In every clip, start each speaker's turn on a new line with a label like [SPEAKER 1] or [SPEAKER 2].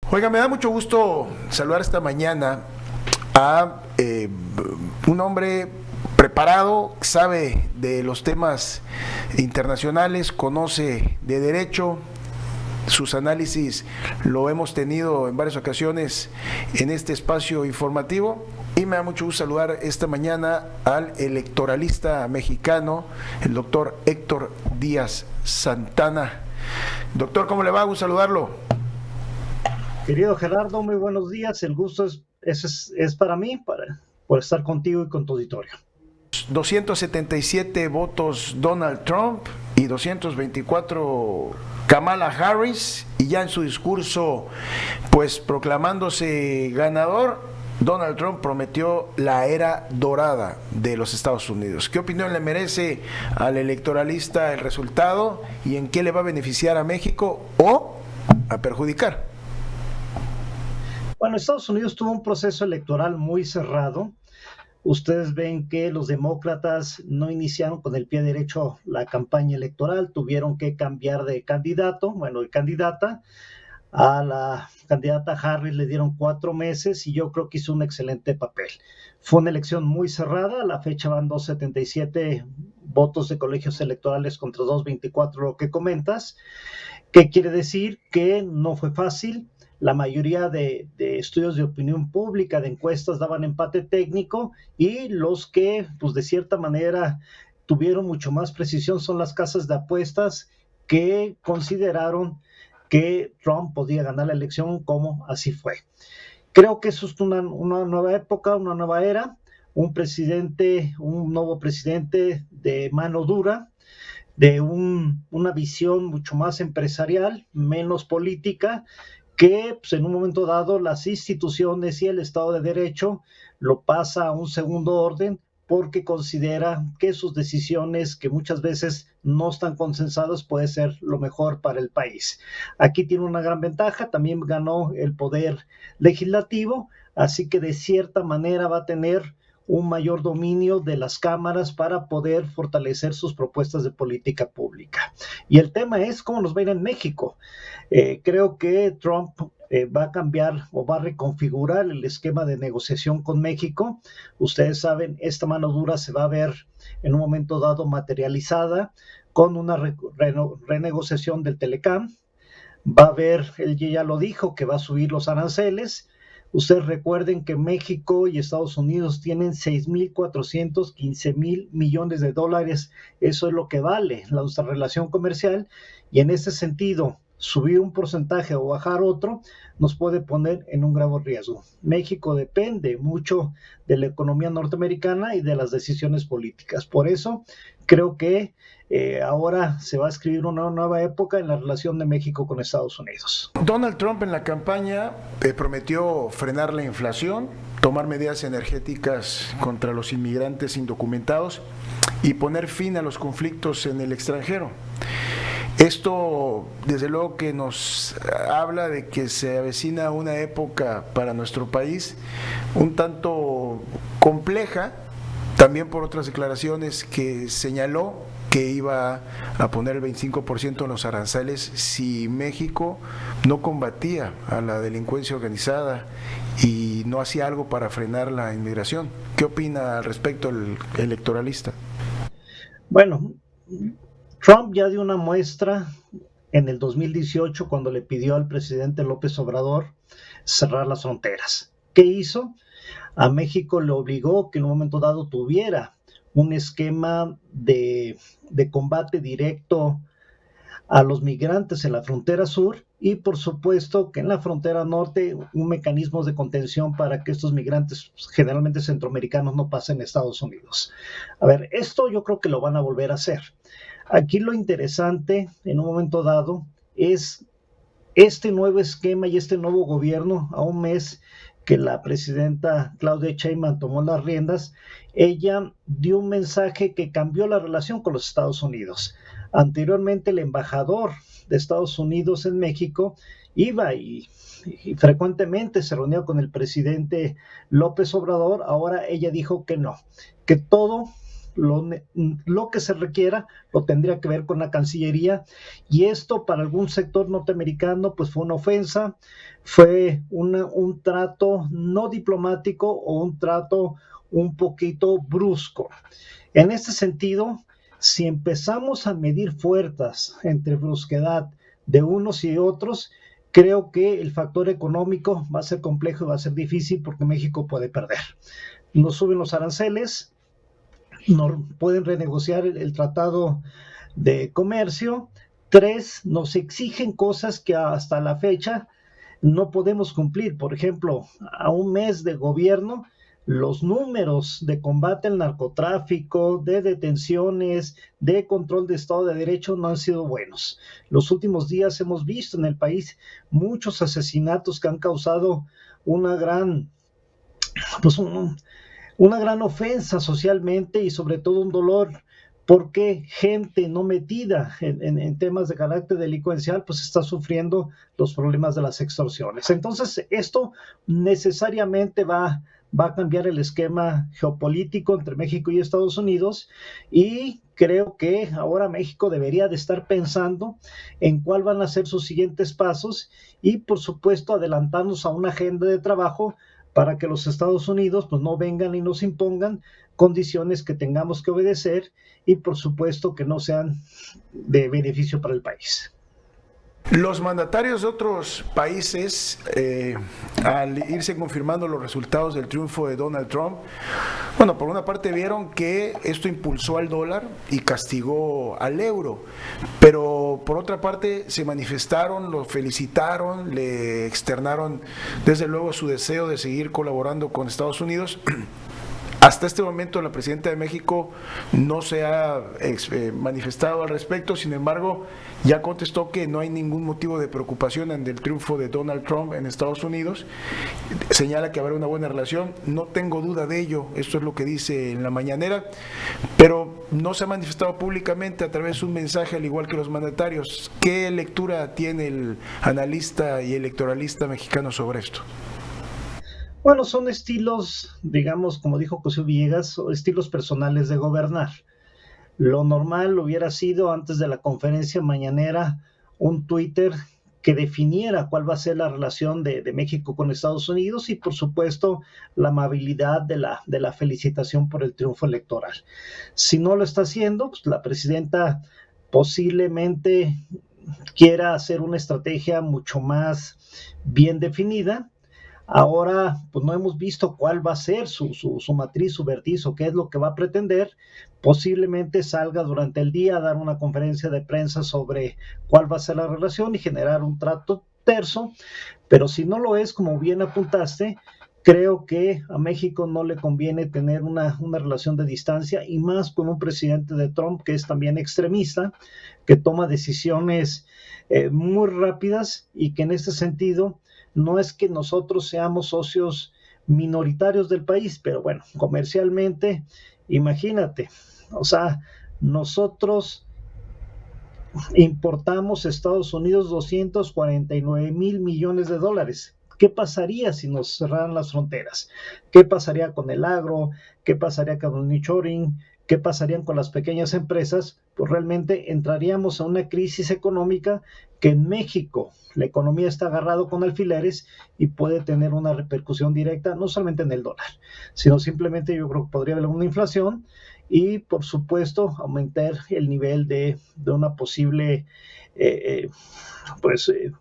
[SPEAKER 1] Oiga, me da mucho gusto saludar esta mañana a un hombre preparado, sabe de los temas internacionales, conoce de derecho, sus análisis lo hemos tenido en varias ocasiones en este espacio informativo y me da mucho gusto saludar esta mañana al electoralista mexicano, el doctor Héctor Díaz Santana. Doctor, ¿cómo le va? Gusto saludarlo.
[SPEAKER 2] Querido Gerardo, muy buenos días. El gusto es para mí, por estar contigo y con tu auditorio.
[SPEAKER 1] 277 votos Donald Trump y 224 Kamala Harris, y ya en su discurso, pues proclamándose ganador, Donald Trump prometió la era dorada de los Estados Unidos. ¿Qué opinión le merece al electoralista el resultado y en qué le va a beneficiar a México o a perjudicar?
[SPEAKER 2] Bueno, Estados Unidos tuvo un proceso electoral muy cerrado. Ustedes ven que los demócratas no iniciaron con el pie derecho la campaña electoral, tuvieron que cambiar de candidato, bueno, de candidata. A la candidata Harris le dieron 4 meses y yo creo que hizo un excelente papel. Fue una elección muy cerrada, a la fecha van 277 votos de colegios electorales contra 224, lo que comentas. ¿Qué quiere decir? Que no fue fácil. La mayoría de estudios de opinión pública, de encuestas, daban empate técnico, y los que, pues de cierta manera, tuvieron mucho más precisión son las casas de apuestas, que consideraron que Trump podía ganar la elección, como así fue. Creo que eso es una nueva época, una nueva era, un nuevo presidente de mano dura, de una visión mucho más empresarial, menos política, que pues, en un momento dado las instituciones y el Estado de Derecho lo pasa a un segundo orden, porque considera que sus decisiones, que muchas veces no están consensadas, puede ser lo mejor para el país. Aquí tiene una gran ventaja, también ganó el poder legislativo, así que de cierta manera va a tener un mayor dominio de las cámaras para poder fortalecer sus propuestas de política pública. Y el tema es cómo nos va a ir en México. Creo que Trump va a cambiar o va a reconfigurar el esquema de negociación con México. Ustedes saben, esta mano dura se va a ver en un momento dado materializada con una renegociación del Telecam. Va a haber, él ya lo dijo, que va a subir los aranceles. Ustedes recuerden que México y Estados Unidos tienen 6,415 millones de dólares. Eso es lo que vale nuestra relación comercial, y en ese sentido, subir un porcentaje o bajar otro nos puede poner en un grave riesgo. México depende mucho de la economía norteamericana y de las decisiones políticas. Por eso creo que ahora se va a escribir una nueva época en la relación de México con Estados Unidos.
[SPEAKER 1] Donald Trump en la campaña prometió frenar la inflación, tomar medidas energéticas contra los inmigrantes indocumentados y poner fin a los conflictos en el extranjero. Esto, desde luego, que nos habla de que se avecina una época para nuestro país un tanto compleja, también por otras declaraciones que señaló que iba a poner el 25% en los aranceles si México no combatía a la delincuencia organizada y no hacía algo para frenar la inmigración. ¿Qué opina al respecto el electoralista?
[SPEAKER 2] Bueno, Trump ya dio una muestra en el 2018 cuando le pidió al presidente López Obrador cerrar las fronteras. ¿Qué hizo? A México le obligó que en un momento dado tuviera un esquema de combate directo a los migrantes en la frontera sur, y por supuesto que en la frontera norte un mecanismo de contención para que estos migrantes, generalmente centroamericanos, no pasen a Estados Unidos. A ver, esto yo creo que lo van a volver a hacer. Aquí lo interesante en un momento dado es este nuevo esquema y este nuevo gobierno, a un mes que la presidenta Claudia Sheinbaum tomó las riendas. Ella dio un mensaje que cambió la relación con los Estados Unidos. Anteriormente, el embajador de Estados Unidos en México iba y frecuentemente se reunía con el presidente López Obrador. Ahora ella dijo que no, que todo lo que se requiera lo tendría que ver con la Cancillería, y esto para algún sector norteamericano pues fue una ofensa, fue un trato no diplomático o un trato un poquito brusco. En este sentido, si empezamos a medir fuerzas entre brusquedad de unos y otros, creo que el factor económico va a ser complejo y va a ser difícil porque México puede perder. Nos suben los aranceles, no pueden renegociar el tratado de comercio. 3, nos exigen cosas que hasta la fecha no podemos cumplir. Por ejemplo, a un mes de gobierno, los números de combate al narcotráfico, de detenciones, de control de Estado de Derecho no han sido buenos. Los últimos días hemos visto en el país muchos asesinatos que han causado una gran ofensa socialmente y sobre todo un dolor, porque gente no metida en temas de carácter delincuencial pues está sufriendo los problemas de las extorsiones. Entonces esto necesariamente va a cambiar el esquema geopolítico entre México y Estados Unidos, y creo que ahora México debería de estar pensando en cuál van a ser sus siguientes pasos y por supuesto adelantarnos a una agenda de trabajo para que los Estados Unidos pues no vengan y nos impongan condiciones que tengamos que obedecer y por supuesto que no sean de beneficio para el país.
[SPEAKER 1] Los mandatarios de otros países, al irse confirmando los resultados del triunfo de Donald Trump, bueno, por una parte vieron que esto impulsó al dólar y castigó al euro, pero por otra parte se manifestaron, lo felicitaron, le externaron desde luego su deseo de seguir colaborando con Estados Unidos. Hasta este momento la presidenta de México no se ha manifestado al respecto, sin embargo ya contestó que no hay ningún motivo de preocupación ante el triunfo de Donald Trump en Estados Unidos. Señala que habrá una buena relación, no tengo duda de ello, esto es lo que dice en la mañanera, pero no se ha manifestado públicamente a través de un mensaje al igual que los mandatarios. ¿Qué lectura tiene el analista y electoralista mexicano sobre esto?
[SPEAKER 2] Bueno, son estilos, digamos, como dijo José Villegas, estilos personales de gobernar. Lo normal hubiera sido antes de la conferencia mañanera un Twitter que definiera cuál va a ser la relación de México con Estados Unidos y por supuesto la amabilidad de la felicitación por el triunfo electoral. Si no lo está haciendo, pues la presidenta posiblemente quiera hacer una estrategia mucho más bien definida. Ahora, pues no hemos visto cuál va a ser su matriz, su vertiz, o qué es lo que va a pretender. Posiblemente salga durante el día a dar una conferencia de prensa sobre cuál va a ser la relación y generar un trato terso, pero si no lo es, como bien apuntaste, creo que a México no le conviene tener una relación de distancia, y más con un presidente de Trump que es también extremista, que toma decisiones muy rápidas y que en este sentido no es que nosotros seamos socios minoritarios del país, pero bueno, comercialmente, imagínate, o sea, nosotros importamos a Estados Unidos 249 mil millones de dólares. ¿Qué pasaría si nos cerraran las fronteras? ¿Qué pasaría con el agro? ¿Qué pasaría con el nearshoring? ¿Qué pasarían con las pequeñas empresas? Pues realmente entraríamos a una crisis económica que en México la economía está agarrado con alfileres y puede tener una repercusión directa, no solamente en el dólar, sino simplemente yo creo que podría haber una inflación y por supuesto aumentar el nivel de una posible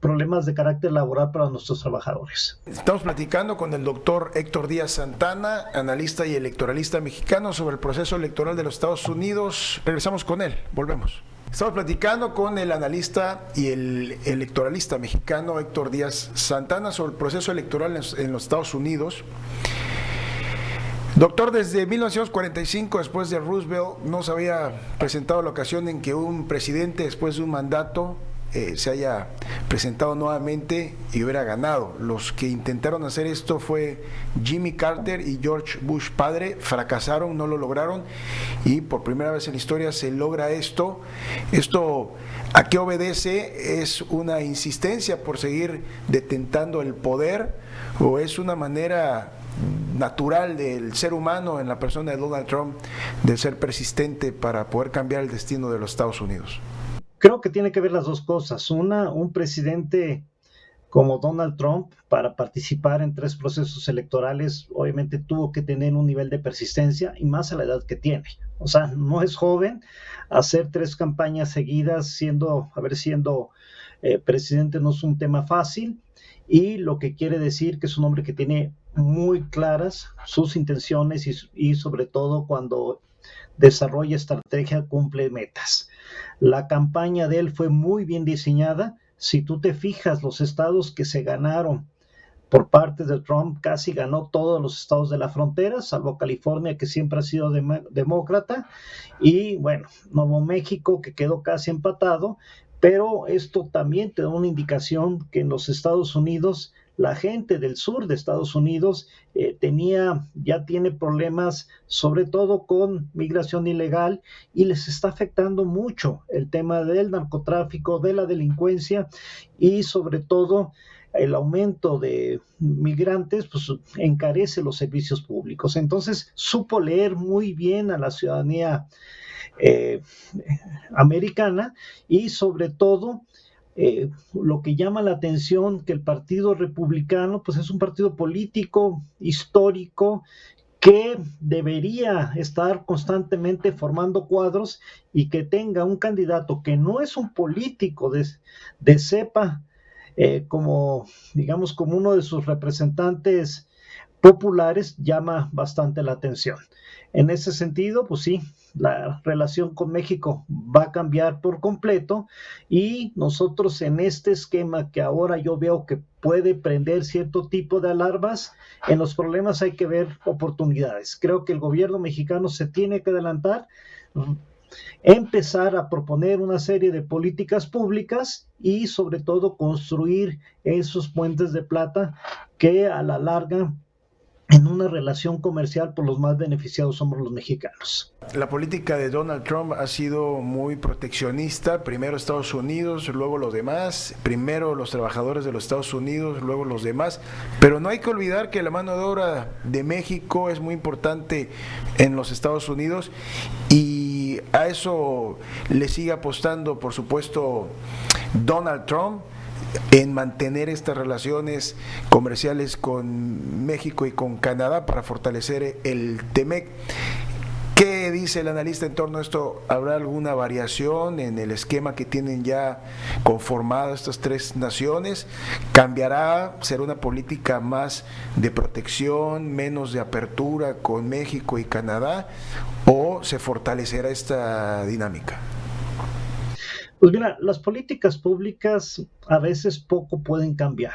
[SPEAKER 2] problemas de carácter laboral para nuestros trabajadores.
[SPEAKER 1] Estamos platicando con el doctor Héctor Díaz Santana, analista y electoralista mexicano, sobre el proceso electoral de los Estados Unidos. Regresamos con él, volvemos. Estamos platicando con el analista y el electoralista mexicano Héctor Díaz Santana sobre el proceso electoral en los Estados Unidos. Doctor, desde 1945, después de Roosevelt, no se había presentado la ocasión en que un presidente, después de un mandato, se haya presentado nuevamente y hubiera ganado. Los que intentaron hacer esto fue Jimmy Carter y George Bush padre, fracasaron, no lo lograron, y por primera vez en la historia se logra esto. ¿Esto a qué obedece? ¿Es una insistencia por seguir detentando el poder o es una manera natural del ser humano en la persona de Donald Trump de ser persistente para poder cambiar el destino de los Estados Unidos?
[SPEAKER 2] Creo que tiene que ver las dos cosas. Una, un presidente como Donald Trump, para participar en 3 procesos electorales, obviamente tuvo que tener un nivel de persistencia y más a la edad que tiene. O sea, no es joven. Hacer 3 campañas seguidas siendo presidente no es un tema fácil, y lo que quiere decir que es un hombre que tiene muy claras sus intenciones y sobre todo cuando desarrolla estrategia cumple metas. La campaña de él fue muy bien diseñada. Si tú te fijas, los estados que se ganaron por parte de Trump, casi ganó todos los estados de la frontera, salvo California, que siempre ha sido demócrata, y bueno, Nuevo México, que quedó casi empatado, pero esto también te da una indicación que en los Estados Unidos, la gente del sur de Estados Unidos ya tiene problemas, sobre todo con migración ilegal, y les está afectando mucho el tema del narcotráfico, de la delincuencia, y sobre todo el aumento de migrantes pues encarece los servicios públicos. Entonces supo leer muy bien a la ciudadanía americana, y sobre todo lo que llama la atención, que el Partido Republicano pues es un partido político histórico que debería estar constantemente formando cuadros, y que tenga un candidato que no es un político de cepa, como digamos como uno de sus representantes populares, llama bastante la atención. En ese sentido, pues sí, la relación con México va a cambiar por completo, y nosotros en este esquema que ahora yo veo que puede prender cierto tipo de alarmas, en los problemas hay que ver oportunidades. Creo que el gobierno mexicano se tiene que adelantar, empezar a proponer una serie de políticas públicas y sobre todo construir esos puentes de plata que a la larga, en una relación comercial, por los más beneficiados somos los mexicanos.
[SPEAKER 1] La política de Donald Trump ha sido muy proteccionista, primero Estados Unidos, luego los demás, primero los trabajadores de los Estados Unidos, luego los demás, pero no hay que olvidar que la mano de obra de México es muy importante en los Estados Unidos, y a eso le sigue apostando, por supuesto, Donald Trump, en mantener estas relaciones comerciales con México y con Canadá para fortalecer el TEMEC. ¿Qué dice el analista en torno a esto? ¿Habrá alguna variación en el esquema que tienen ya conformado estas 3 naciones? ¿Cambiará? ¿Será una política más de protección, menos de apertura con México y Canadá? ¿O se fortalecerá esta dinámica?
[SPEAKER 2] Pues mira, las políticas públicas a veces poco pueden cambiar.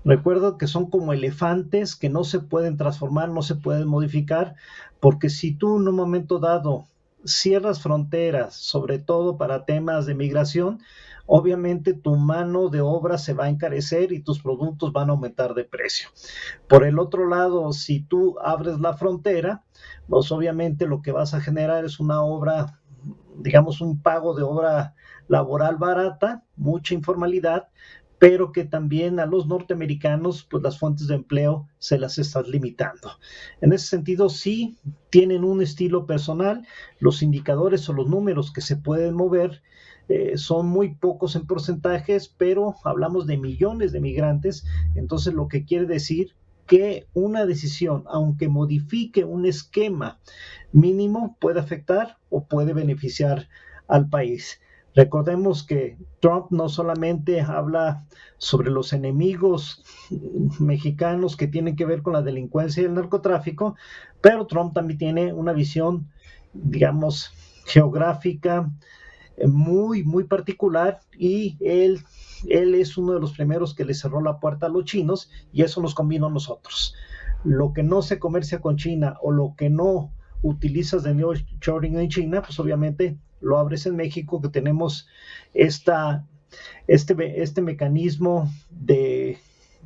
[SPEAKER 2] Recuerdo que son como elefantes que no se pueden transformar, no se pueden modificar, porque si tú en un momento dado cierras fronteras, sobre todo para temas de migración, obviamente tu mano de obra se va a encarecer y tus productos van a aumentar de precio. Por el otro lado, si tú abres la frontera, pues obviamente lo que vas a generar es una obra, digamos un pago de obra laboral barata, mucha informalidad, pero que también a los norteamericanos, pues las fuentes de empleo se las están limitando. En ese sentido, sí tienen un estilo personal, los indicadores o los números que se pueden mover son muy pocos en porcentajes, pero hablamos de millones de migrantes, entonces lo que quiere decir que una decisión, aunque modifique un esquema mínimo, puede afectar o puede beneficiar al país. Recordemos que Trump no solamente habla sobre los enemigos mexicanos que tienen que ver con la delincuencia y el narcotráfico, pero Trump también tiene una visión, digamos, geográfica muy, muy particular, y él es uno de los primeros que le cerró la puerta a los chinos, y eso nos convino a nosotros. Lo que no se comercia con China o lo que no utilizas de nearshoring en China, pues obviamente lo abres en México, que tenemos este mecanismo de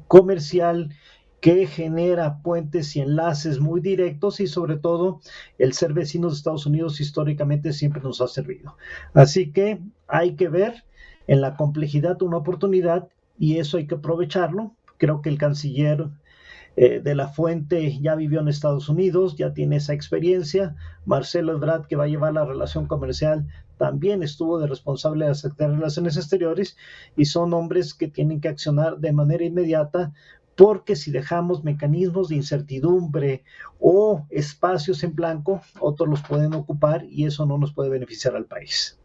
[SPEAKER 2] comercial que genera puentes y enlaces muy directos, y sobre todo el ser vecinos de Estados Unidos históricamente siempre nos ha servido. Así que hay que ver en la complejidad una oportunidad, y eso hay que aprovecharlo. Creo que el canciller de la Fuente ya vivió en Estados Unidos, ya tiene esa experiencia. Marcelo Ebrard, que va a llevar la relación comercial, también estuvo de responsable de la Secretaría de Relaciones Exteriores, y son hombres que tienen que accionar de manera inmediata, porque si dejamos mecanismos de incertidumbre o espacios en blanco, otros los pueden ocupar y eso no nos puede beneficiar al país.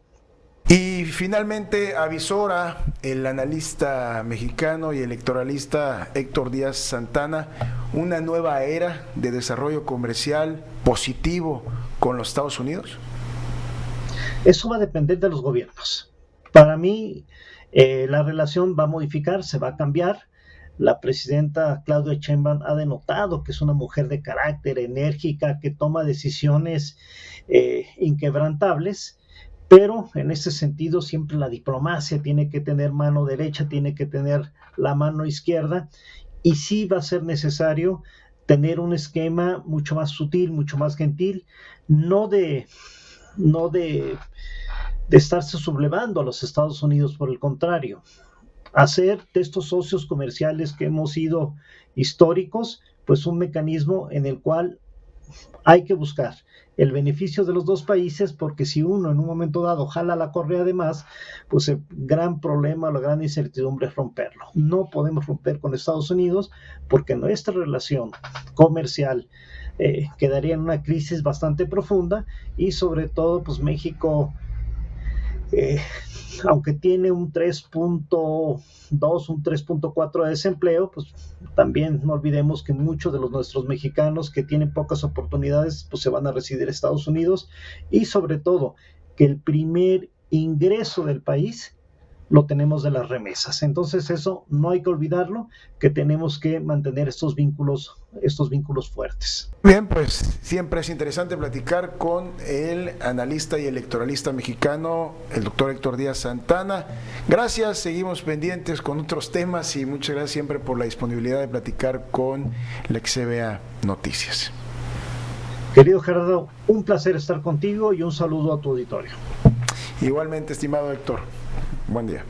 [SPEAKER 1] Y finalmente avisora el analista mexicano y electoralista Héctor Díaz Santana una nueva era de desarrollo comercial positivo con los Estados Unidos.
[SPEAKER 2] Eso va a depender de los gobiernos. Para mí, la relación va a modificar, se va a cambiar. La presidenta Claudia Sheinbaum ha denotado que es una mujer de carácter, enérgica, que toma decisiones inquebrantables, pero en ese sentido siempre la diplomacia tiene que tener mano derecha, tiene que tener la mano izquierda, y sí va a ser necesario tener un esquema mucho más sutil, mucho más gentil, no de estarse sublevando a los Estados Unidos, por el contrario, hacer de estos socios comerciales que hemos sido históricos, pues un mecanismo en el cual hay que buscar el beneficio de los dos países, porque si uno en un momento dado jala la correa de más, pues el gran problema, la gran incertidumbre es romperlo. No podemos romper con Estados Unidos, porque nuestra relación comercial quedaría en una crisis bastante profunda, y sobre todo pues México, aunque tiene un 3.2, un 3.4 de desempleo, pues también no olvidemos que muchos de nuestros mexicanos que tienen pocas oportunidades, pues se van a residir en Estados Unidos, y sobre todo que el primer ingreso del país lo tenemos de las remesas. Entonces eso no hay que olvidarlo, que tenemos que mantener estos vínculos fuertes.
[SPEAKER 1] Bien, pues siempre es interesante platicar con el analista y electoralista mexicano, el doctor Héctor Díaz Santana. Gracias, seguimos pendientes con otros temas y muchas gracias siempre por la disponibilidad de platicar con la XBA Noticias.
[SPEAKER 2] Querido Gerardo, un placer estar contigo y un saludo a tu auditorio.
[SPEAKER 1] Igualmente, estimado Héctor. Buen día.